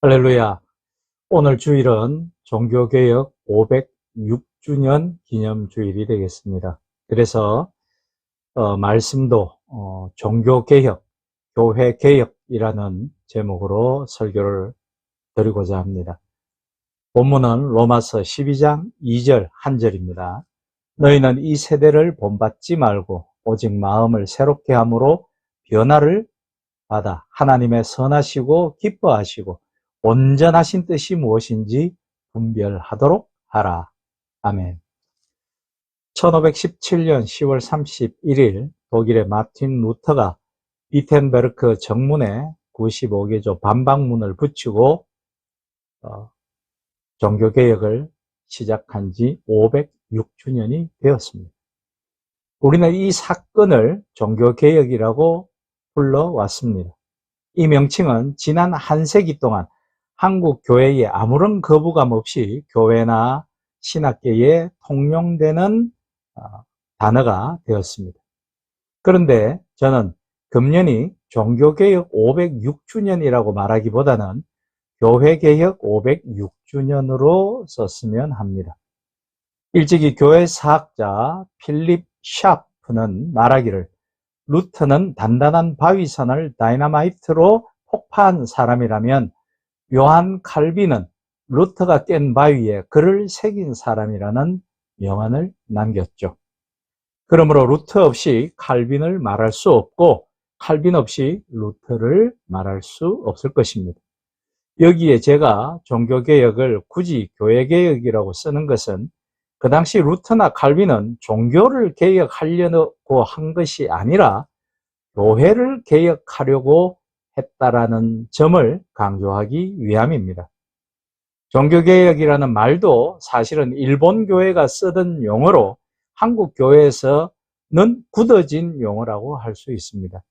할렐루야. 오늘 주일은 종교개혁 506주년 기념주일이 되겠습니다. 그래서 말씀도 종교개혁, 교회개혁이라는 제목으로 설교를 드리고자 합니다. 본문은 로마서 12장 2절 한 절입니다. 너희는 이 세대를 본받지 말고 오직 마음을 새롭게 함으로 변화를 받아 하나님의 선하시고 기뻐하시고 온전하신 뜻이 무엇인지 분별하도록 하라. 아멘. 1517년 10월 31일 독일의 마틴 루터가 비텐베르크 정문에 95개조 반박문을 붙이고 종교개혁을 시작한 지 506주년이 되었습니다. 우리는 이 사건을 종교개혁이라고 불러왔습니다. 이 명칭은 지난 한 세기 동안 한국 교회에 아무런 거부감 없이 교회나 신학계에 통용되는 단어가 되었습니다. 그런데 저는 금년이 종교개혁 506주년이라고 말하기보다는 교회개혁 506주년으로 썼으면 합니다. 일찍이 교회 사학자 필립 샤프는 말하기를 루터는 단단한 바위선을 다이너마이트로 폭파한 사람이라면 요한 칼빈은 루터가 깬 바위에 글을 새긴 사람이라는 명언을 남겼죠. 그러므로 루터 없이 칼빈을 말할 수 없고 칼빈 없이 루터를 말할 수 없을 것입니다. 여기에 제가 종교개혁을 굳이 교회개혁이라고 쓰는 것은 그 당시 루터나 칼빈은 종교를 개혁하려고 한 것이 아니라 교회를 개혁하려고 했다라는 점을 강조하기 위함입니다. 종교개혁이라는 말도 사실은 일본 교회가 쓰던 용어로 한국 교회에서는 굳어진 용어라고 할 수 있습니다.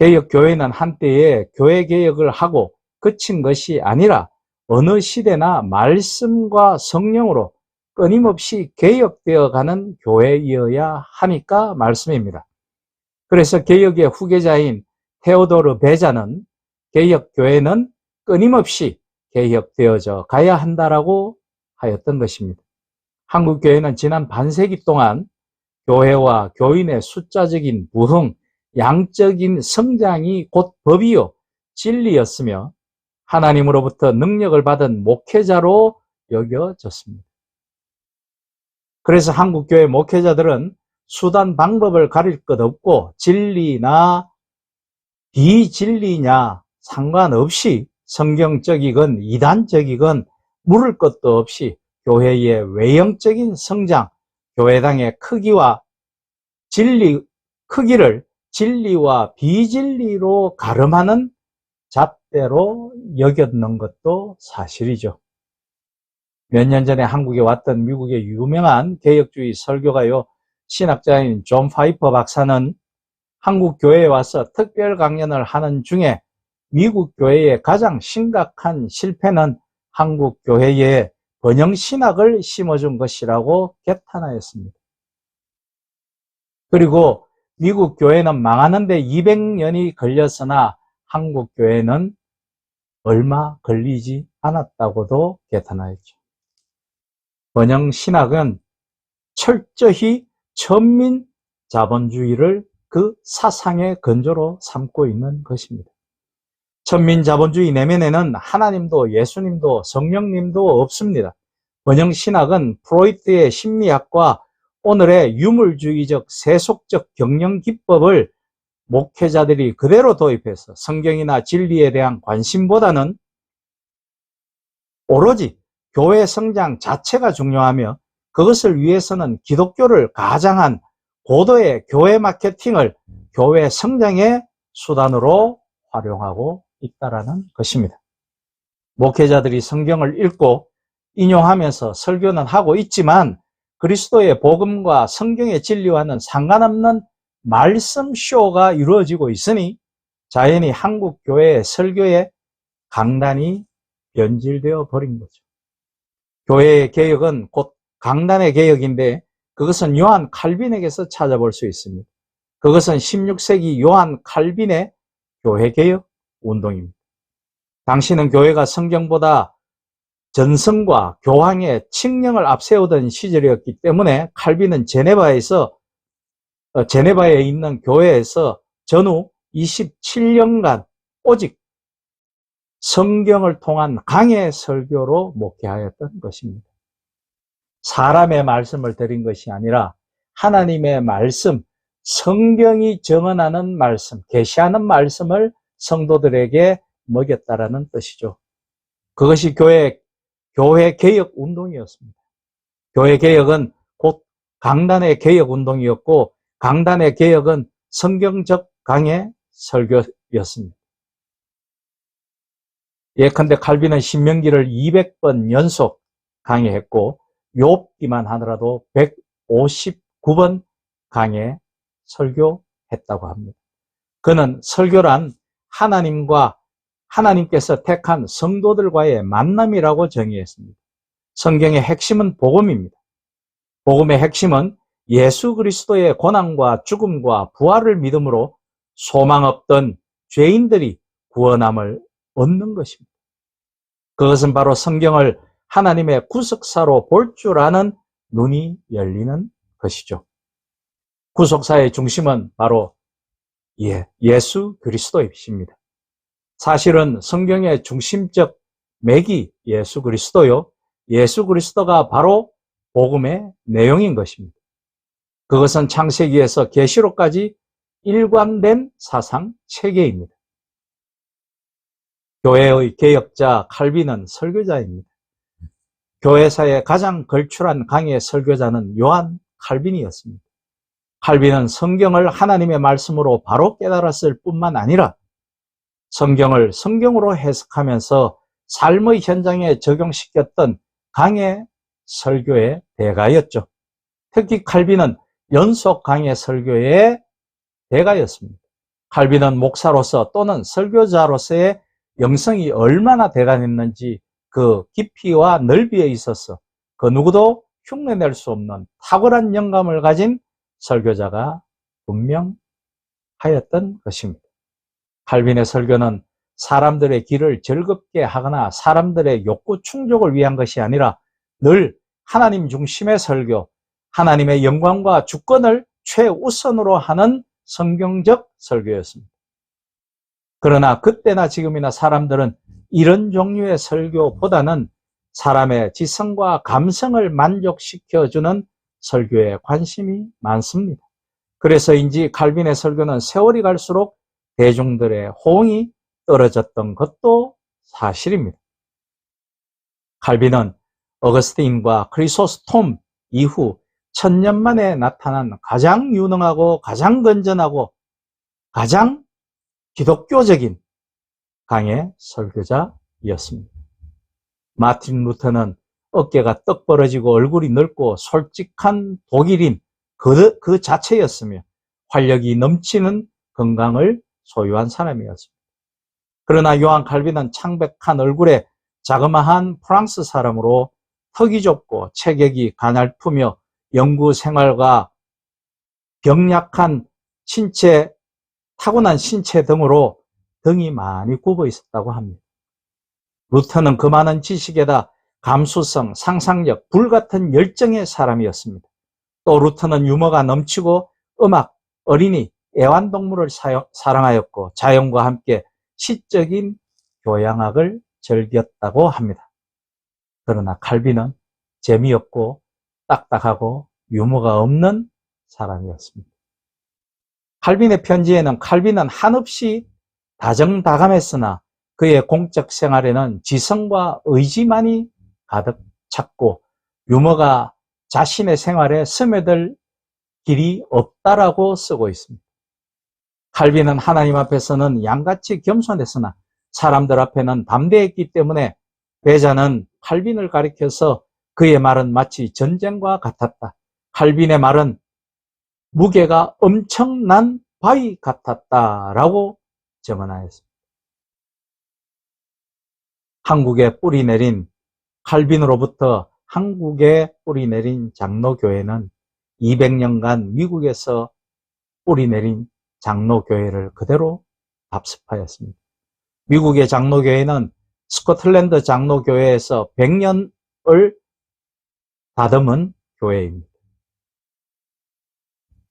개혁교회는 한때에 교회개혁을 하고 그친 것이 아니라 어느 시대나 말씀과 성령으로 끊임없이 개혁되어가는 교회이어야 하니까 말씀입니다. 그래서 개혁의 후계자인 테오도르 베자는 개혁교회는 끊임없이 개혁되어져 가야 한다라고 하였던 것입니다. 한국교회는 지난 반세기 동안 교회와 교인의 숫자적인 부흥, 양적인 성장이 곧 법이요 진리였으며 하나님으로부터 능력을 받은 목회자로 여겨졌습니다. 그래서 한국교회 목회자들은 수단 방법을 가릴 것 없고 진리나 비진리냐 상관없이 성경적이건 이단적이건 물을 것도 없이 교회의 외형적인 성장, 교회당의 크기를 진리와 비진리로 가름하는 잣대로 여겼는 것도 사실이죠. 몇 년 전에 한국에 왔던 미국의 유명한 개혁주의 설교가요, 신학자인 존 파이퍼 박사는 한국 교회에 와서 특별 강연을 하는 중에 미국 교회의 가장 심각한 실패는 한국 교회에 번영신학을 심어준 것이라고 개탄하였습니다. 그리고 미국 교회는 망하는데 200년이 걸렸으나 한국 교회는 얼마 걸리지 않았다고도 개탄하였죠. 번영신학은 철저히 천민 자본주의를 그 사상의 근저로 삼고 있는 것입니다. 천민자본주의 내면에는 하나님도 예수님도 성령님도 없습니다. 번영신학은 프로이트의 심리학과 오늘의 유물주의적 세속적 경영기법을 목회자들이 그대로 도입해서 성경이나 진리에 대한 관심보다는 오로지 교회 성장 자체가 중요하며 그것을 위해서는 기독교를 가장한 고도의 교회 마케팅을 교회 성장의 수단으로 활용하고 있다라는 것입니다. 목회자들이 성경을 읽고 인용하면서 설교는 하고 있지만 그리스도의 복음과 성경의 진리와는 상관없는 말씀쇼가 이루어지고 있으니 자연히 한국 교회의 설교의 강단이 변질되어 버린 거죠. 교회의 개혁은 곧 강단의 개혁인데 그것은 요한 칼빈에게서 찾아볼 수 있습니다. 그것은 16세기 요한 칼빈의 교회개혁 운동입니다. 당시는 교회가 성경보다 전성과 교황의 칙령을 앞세우던 시절이었기 때문에 칼빈은 제네바에 있는 교회에서 전후 27년간 오직 성경을 통한 강해 설교로 목회하였던 것입니다. 사람의 말씀을 드린 것이 아니라 하나님의 말씀, 성경이 정언하는 말씀, 계시하는 말씀을 성도들에게 먹였다라는 뜻이죠. 그것이 교회 개혁 운동이었습니다. 교회 개혁은 곧 강단의 개혁 운동이었고, 강단의 개혁은 성경적 강해 설교였습니다. 예컨대 칼빈은 신명기를 200번 연속 강해했고, 욥기만 하더라도 159번 강해 설교했다고 합니다. 그는 설교란 하나님께서 택한 성도들과의 만남이라고 정의했습니다. 성경의 핵심은 복음입니다. 복음의 핵심은 예수 그리스도의 고난과 죽음과 부활을 믿음으로 소망 없던 죄인들이 구원함을 얻는 것입니다. 그것은 바로 성경을 하나님의 구속사로 볼 줄 아는 눈이 열리는 것이죠. 구속사의 중심은 바로 예수 그리스도이십니다. 사실은 성경의 중심적 맥이 예수 그리스도요, 예수 그리스도가 바로 복음의 내용인 것입니다. 그것은 창세기에서 계시록까지 일관된 사상 체계입니다. 교회의 개혁자 칼빈은 설교자입니다. 교회사의 가장 걸출한 강의 설교자는 요한 칼빈이었습니다. 칼빈은 성경을 하나님의 말씀으로 바로 깨달았을 뿐만 아니라 성경을 성경으로 해석하면서 삶의 현장에 적용시켰던 강해 설교의 대가였죠. 특히 칼빈은 연속 강해 설교의 대가였습니다. 칼빈은 목사로서 또는 설교자로서의 영성이 얼마나 대단했는지 그 깊이와 넓이에 있어서 그 누구도 흉내낼 수 없는 탁월한 영감을 가진 설교자가 분명하였던 것입니다. 칼빈의 설교는 사람들의 길을 즐겁게 하거나 사람들의 욕구 충족을 위한 것이 아니라 늘 하나님 중심의 설교, 하나님의 영광과 주권을 최우선으로 하는 성경적 설교였습니다. 그러나 그때나 지금이나 사람들은 이런 종류의 설교보다는 사람의 지성과 감성을 만족시켜주는 설교에 관심이 많습니다. 그래서인지 칼빈의 설교는 세월이 갈수록 대중들의 호응이 떨어졌던 것도 사실입니다. 칼빈은 어거스틴과 크리소스톰 이후 1000년 만에 나타난 가장 유능하고 가장 건전하고 가장 기독교적인 강해 설교자였습니다. 마틴 루터는 어깨가 떡 벌어지고 얼굴이 넓고 솔직한 독일인 그 자체였으며 활력이 넘치는 건강을 소유한 사람이었습니다. 그러나 요한 칼빈은 창백한 얼굴에 자그마한 프랑스 사람으로 턱이 좁고 체격이 가냘프며 연구 생활과 병약한 타고난 신체 등으로 등이 많이 굽어 있었다고 합니다. 루터는 그 많은 지식에다 감수성, 상상력, 불같은 열정의 사람이었습니다. 또 루터는 유머가 넘치고 음악, 어린이, 애완동물을 사랑하였고 자연과 함께 시적인 교양학을 즐겼다고 합니다. 그러나 칼빈은 재미없고 딱딱하고 유머가 없는 사람이었습니다. 칼빈의 편지에는 칼빈은 한없이 다정다감했으나 그의 공적 생활에는 지성과 의지만이 가득 찼고 유머가 자신의 생활에 스며들 길이 없다라고 쓰고 있습니다. 칼빈은 하나님 앞에서는 양같이 겸손했으나 사람들 앞에는 담대했기 때문에 배자는 칼빈을 가리켜서 그의 말은 마치 전쟁과 같았다. 칼빈의 말은 무게가 엄청난 바위 같았다라고 증언하였습니다. 한국에 뿌리 내린 칼빈으로부터 한국에 뿌리 내린 장로교회는 200년간 미국에서 뿌리 내린 장로교회를 그대로 답습하였습니다. 미국의 장로교회는 스코틀랜드 장로교회에서 100년을 다듬은 교회입니다.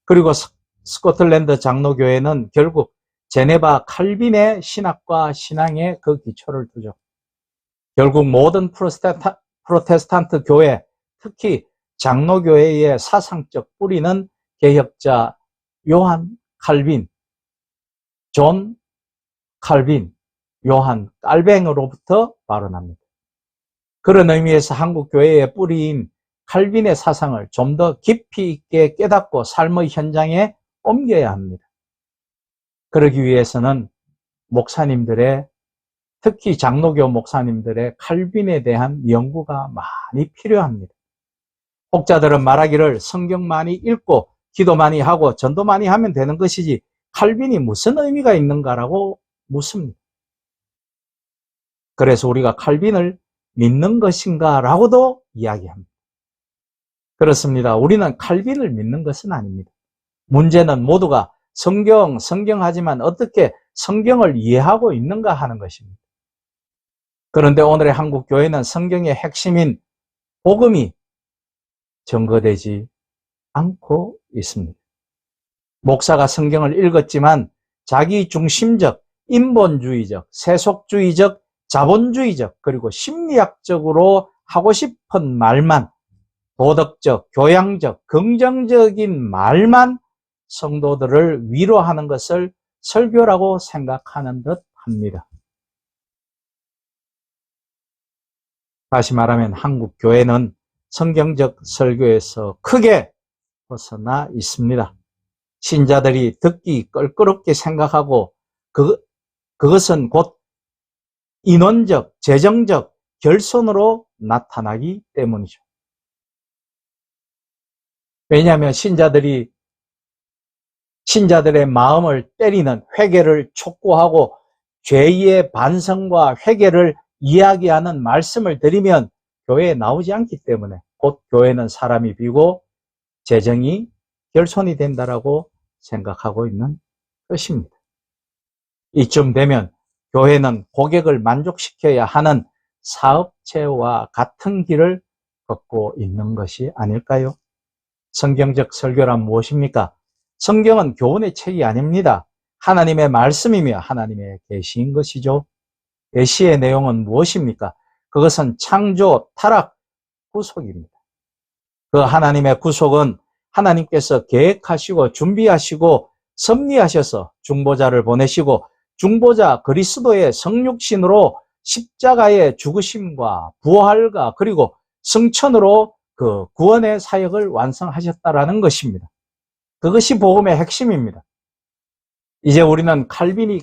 그리고 스코틀랜드 장로교회는 결국 제네바 칼빈의 신학과 신앙에 그 기초를 두죠. 결국 모든 프로테스탄트 교회, 특히 장로교회의 사상적 뿌리는 개혁자 요한 칼빈, 존 칼빈, 요한 깔뱅으로부터 발원합니다. 그런 의미에서 한국 교회의 뿌리인 칼빈의 사상을 좀 더 깊이 있게 깨닫고 삶의 현장에 옮겨야 합니다. 그러기 위해서는 목사님들의, 특히 장로교 목사님들의 칼빈에 대한 연구가 많이 필요합니다. 혹자들은 말하기를 성경 많이 읽고 기도 많이 하고 전도 많이 하면 되는 것이지 칼빈이 무슨 의미가 있는가라고 묻습니다. 그래서 우리가 칼빈을 믿는 것인가 라고도 이야기합니다. 그렇습니다. 우리는 칼빈을 믿는 것은 아닙니다. 문제는 모두가 성경하지만 어떻게 성경을 이해하고 있는가 하는 것입니다. 그런데 오늘의 한국 교회는 성경의 핵심인 복음이 전거되지 않고 있습니다. 목사가 성경을 읽었지만 자기 중심적, 인본주의적, 세속주의적, 자본주의적, 그리고 심리학적으로 하고 싶은 말만, 도덕적, 교양적, 긍정적인 말만 성도들을 위로하는 것을 설교라고 생각하는 듯 합니다. 다시 말하면 한국 교회는 성경적 설교에서 크게 벗어나 있습니다. 신자들이 듣기 껄끄럽게 생각하고 그것은 곧 인원적, 재정적 결손으로 나타나기 때문이죠. 왜냐하면 신자들의 마음을 때리는 회개를 촉구하고 죄의 반성과 회개를 이야기하는 말씀을 드리면 교회에 나오지 않기 때문에 곧 교회는 사람이 비고 재정이 결손이 된다라고 생각하고 있는 것입니다. 이쯤 되면 교회는 고객을 만족시켜야 하는 사업체와 같은 길을 걷고 있는 것이 아닐까요? 성경적 설교란 무엇입니까? 성경은 교훈의 책이 아닙니다. 하나님의 말씀이며 하나님의 계시인 것이죠. 계시의 내용은 무엇입니까? 그것은 창조, 타락, 구속입니다. 그 하나님의 구속은 하나님께서 계획하시고 준비하시고 섭리하셔서 중보자를 보내시고 중보자 그리스도의 성육신으로 십자가의 죽으심과 부활과 그리고 승천으로 그 구원의 사역을 완성하셨다라는 것입니다. 그것이 복음의 핵심입니다. 이제 우리는 칼빈이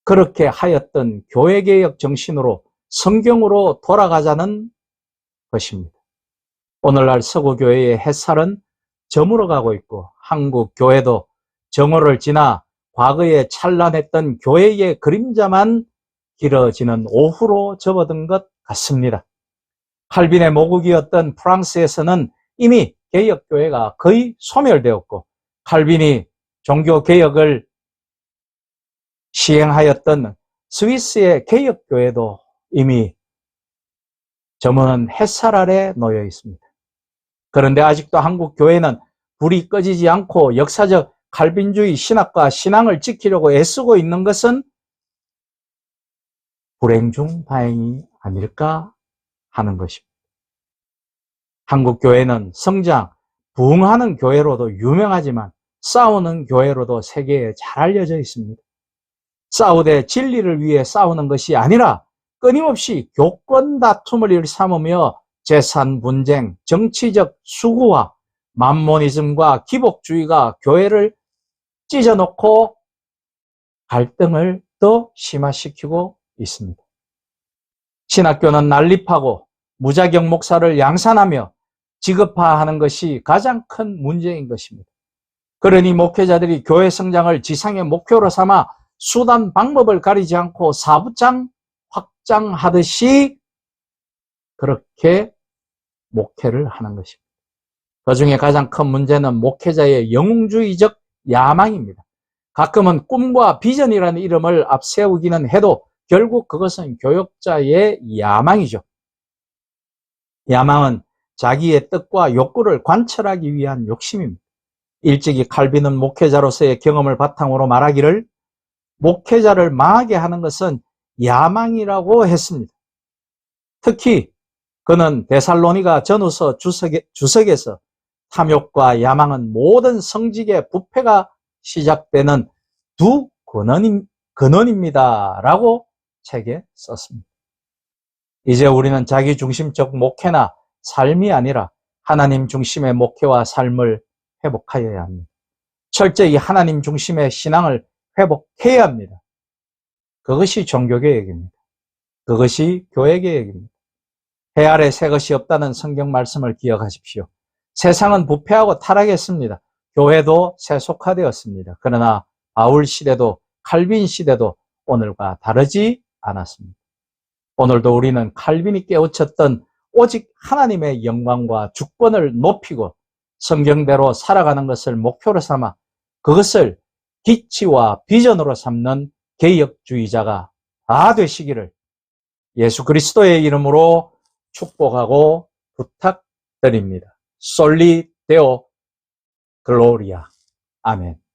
그렇게 하였던 교회개혁 정신으로 성경으로 돌아가자는 것입니다. 오늘날 서구교회의 햇살은 저물어 가고 있고 한국 교회도 정오를 지나 과거에 찬란했던 교회의 그림자만 길어지는 오후로 접어든 것 같습니다. 칼빈의 모국이었던 프랑스에서는 이미 개혁교회가 거의 소멸되었고 칼빈이 종교개혁을 시행하였던 스위스의 개혁교회도 이미 저무는 햇살 아래 놓여 있습니다. 그런데 아직도 한국 교회는 불이 꺼지지 않고 역사적 칼빈주의 신학과 신앙을 지키려고 애쓰고 있는 것은 불행 중 다행이 아닐까 하는 것입니다. 한국 교회는 성장, 부흥하는 교회로도 유명하지만 싸우는 교회로도 세계에 잘 알려져 있습니다. 싸우되 진리를 위해 싸우는 것이 아니라 끊임없이 교권 다툼을 일삼으며 재산 분쟁, 정치적 수구와 만모니즘과 기복주의가 교회를 찢어놓고 갈등을 더 심화시키고 있습니다. 신학교는 난립하고 무자격 목사를 양산하며 지급화하는 것이 가장 큰 문제인 것입니다. 그러니 목회자들이 교회 성장을 지상의 목표로 삼아 수단 방법을 가리지 않고 사부장 확장하듯이 그렇게 목회를 하는 것입니다. 그중에 가장 큰 문제는 목회자의 영웅주의적 야망입니다. 가끔은 꿈과 비전이라는 이름을 앞세우기는 해도 결국 그것은 교역자의 야망이죠. 야망은 자기의 뜻과 욕구를 관철하기 위한 욕심입니다. 일찍이 칼빈은 목회자로서의 경험을 바탕으로 말하기를 목회자를 망하게 하는 것은 야망이라고 했습니다. 특히 그는 데살로니가 전후서 주석에서 탐욕과 야망은 모든 성직의 부패가 시작되는 두 근원입니다. 라고 책에 썼습니다. 이제 우리는 자기중심적 목회나 삶이 아니라 하나님 중심의 목회와 삶을 회복하여야 합니다. 철저히 하나님 중심의 신앙을 회복해야 합니다. 그것이 종교개혁입니다. 그것이 교회개혁입니다. 해 아래 새 것이 없다는 성경 말씀을 기억하십시오. 세상은 부패하고 타락했습니다. 교회도 세속화되었습니다. 그러나 바울 시대도 칼빈 시대도 오늘과 다르지 않았습니다. 오늘도 우리는 칼빈이 깨우쳤던 오직 하나님의 영광과 주권을 높이고 성경대로 살아가는 것을 목표로 삼아 그것을 기치와 비전으로 삼는 개혁주의자가 다 되시기를 예수 그리스도의 이름으로 축복하고 부탁드립니다. 솔리 데오 글로리아. 아멘.